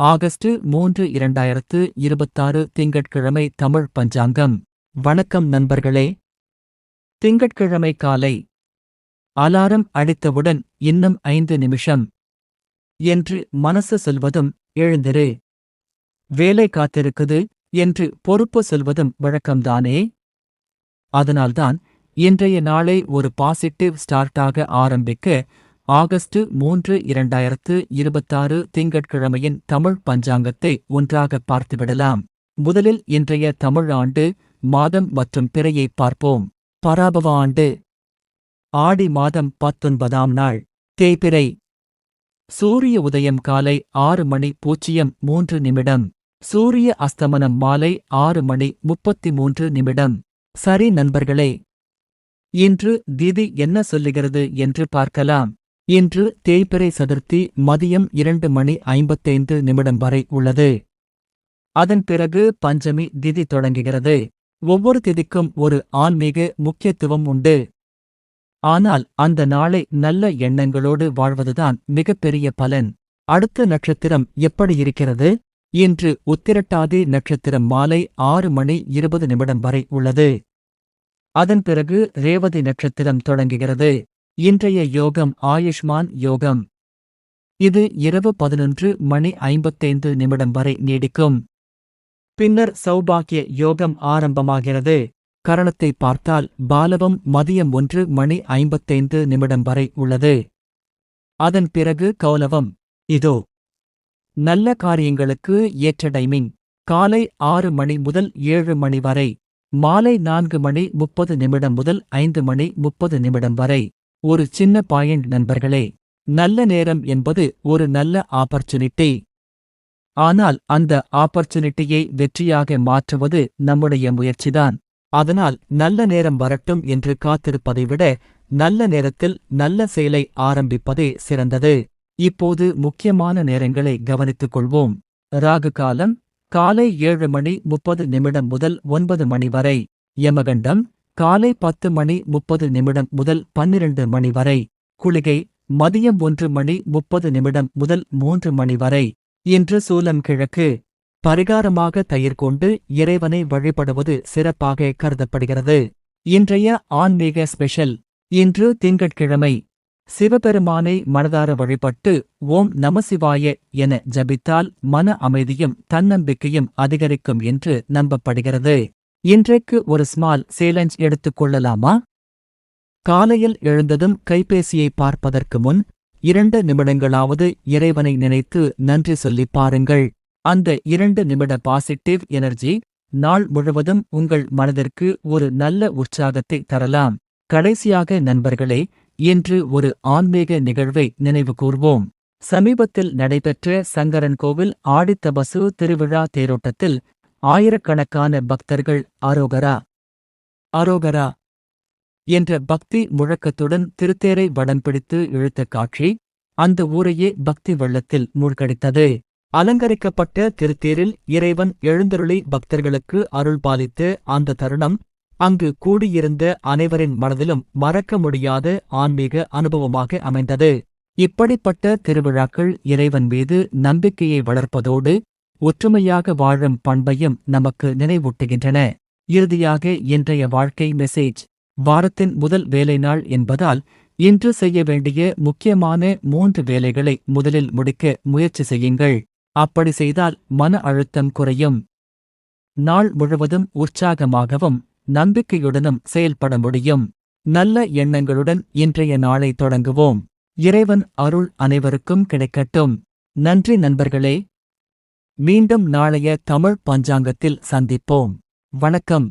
August 3 2026 திங்கட்கிழமை தமிழ் பஞ்சாங்கம். வணக்கம் நண்பர்களே. திங்கட்கிழமை காலை அலாரம் அடித்தவுடன் இன்னும் 5 நிமிஷம் என்று மனசு சொல்வதும் எழுந்திரு, வேலை காத்திருக்குது என்று பொறுப்பு சொல்வதும் வழக்கம்தானே. அதனால்தான் இன்றைய நாளை ஒரு பாசிட்டிவ் ஸ்டார்ட்டாக ஆரம்பிக்க ஆகஸ்ட் 3 2026 திங்கட்கிழமையின் தமிழ் பஞ்சாங்கத்தை ஒன்றாக பார்த்துவிடலாம். முதலில் இன்றைய தமிழ் ஆண்டு, மாதம் மற்றும் பிறையை பார்ப்போம். பராபவ ஆண்டு ஆடி மாதம் 19ஆம் நாள், தேய்பிறை. சூரிய உதயம் காலை 6:03. சூரிய அஸ்தமனம் மாலை 6:33. சரி நண்பர்களே, இன்று திதி என்ன சொல்லுகிறது என்று பார்க்கலாம். இன்று தேய்பிறை சதுர்த்தி மதியம் 2:55 வரை உள்ளது. அதன் பிறகு பஞ்சமி திதி தொடங்குகிறது. ஒவ்வொரு திதிக்கும் ஒரு ஆன்மீக முக்கியத்துவம் உண்டு. ஆனால் அந்த நாளை நல்ல எண்ணங்களோடு வாழ்வதுதான் மிகப்பெரிய பலன். அடுத்த நட்சத்திரம் எப்படி இருக்கிறது? இன்று உத்திரட்டாதி நட்சத்திரம் மாலை 6:20 வரை உள்ளது. அதன் பிறகு ரேவதி நட்சத்திரம் தொடங்குகிறது. இன்றைய யோகம் ஆயுஷ்மான் யோகம். இது இரவு 11:55 வரை நீடிக்கும். பின்னர் சௌபாக்கிய யோகம் ஆரம்பமாகிறது. கரணத்தை பார்த்தால் பாலவம் மதியம் 1:55 வரை உள்ளது. அதன் பிறகு கௌலவம். இதோ நல்ல காரியங்களுக்கு ஏற்ற டைமிங். காலை 6 மணி முதல் 7 மணி வரை, மாலை 4:30 முதல் 5:30 வரை. ஒரு சின்ன பாயிண்ட் நண்பர்களே, நல்ல நேரம் என்பது ஒரு நல்ல ஆப்பர்ச்சுனிட்டி. ஆனால் அந்த ஆப்பர்ச்சுனிட்டியை வெற்றியாக மாற்றுவது நம்முடைய முயற்சிதான். அதனால் நல்ல நேரம் வரட்டும் என்று காத்திருப்பதை விட நல்ல நேரத்தில் நல்ல செயலை ஆரம்பிப்பதே சிறந்தது. இப்போது முக்கியமான நேரங்களை கவனித்துக் கொள்வோம். ராகு காலம் காலை 7:30 முதல் 9 மணி வரை. யமகண்டம் காலை 10:30 முதல் 12 மணி வரை. குளிகை மதியம் 1:30 முதல் 3 மணி வரை. இன்று சூலம் கிழக்கு. பரிகாரமாக தயிர் கொண்டு இறைவனை வழிபடுவது சிறப்பாக கருதப்படுகிறது. இன்றைய ஆன்மீக ஸ்பெஷல். இன்று திங்கட்கிழமை. சிவபெருமானை மனதார வழிபட்டு ஓம் நமசிவாய என ஜபித்தால் மன அமைதியும் தன்னம்பிக்கையும் அதிகரிக்கும் என்று நம்பப்படுகிறது. இன்றைக்கு ஒரு ஸ்மால் சேலஞ்ச் எடுத்துக்கொள்ளலாமா? காலையில் எழுந்ததும் கைபேசியை பார்ப்பதற்கு முன் 2 நிமிடங்களாவது இறைவனை நினைத்து நன்றி சொல்லிப் பாருங்கள். அந்த 2 நிமிட பாசிட்டிவ் எனர்ஜி நாள் முழுவதும் உங்கள் மனதிற்கு ஒரு நல்ல உற்சாகத்தை தரலாம். கடைசியாக நண்பர்களே, இன்று ஒரு ஆன்மீக நிகழ்வை நினைவு கூர்வோம். சமீபத்தில் நடைபெற்ற சங்கரன்கோவில் ஆடித்தபசு திருவிழா தேரோட்டத்தில் ஆயிரக்கணக்கான பக்தர்கள் அரோகரா அரோகரா என்ற பக்தி முழக்கத்துடன் திருத்தேரை வடம் பிடித்து இழுத்த காட்சி அந்த ஊரையே பக்தி வெள்ளத்தில் மூழ்கடித்தது. அலங்கரிக்கப்பட்ட திருத்தேரில் இறைவன் எழுந்தருளி பக்தர்களுக்கு அருள் பாலித்த அந்த தருணம் அங்கு கூடியிருந்த அனைவரின் மனதிலும் மறக்க முடியாத ஆன்மீக அனுபவமாக அமைந்தது. இப்படிப்பட்ட திருவிழாக்கள் இறைவன் மீது நம்பிக்கையை வளர்ப்பதோடு ஒற்றுமையாக வாழும் பண்பையும் நமக்கு நினைவூட்டுகின்றன. இறுதியாக இன்றைய வாழ்க்கை மெசேஜ். வாரத்தின் முதல் வேலை நாள் என்பதால் இன்று செய்ய வேண்டிய முக்கியமான 3 வேலைகளை முதலில் முடிக்க முயற்சி செய்யுங்கள். அப்படி செய்தால் மன அழுத்தம் குறையும். நாள் முழுவதும் உற்சாகமாகவும் நம்பிக்கையுடனும் செயல்பட முடியும். நல்ல எண்ணங்களுடன் இன்றைய நாளை தொடங்குவோம். இறைவன் அருள் அனைவருக்கும் கிடைக்கட்டும். நன்றி நண்பர்களே. மீண்டும் நாளைய தமிழ் பஞ்சாங்கத்தில் சந்திப்போம். வணக்கம்.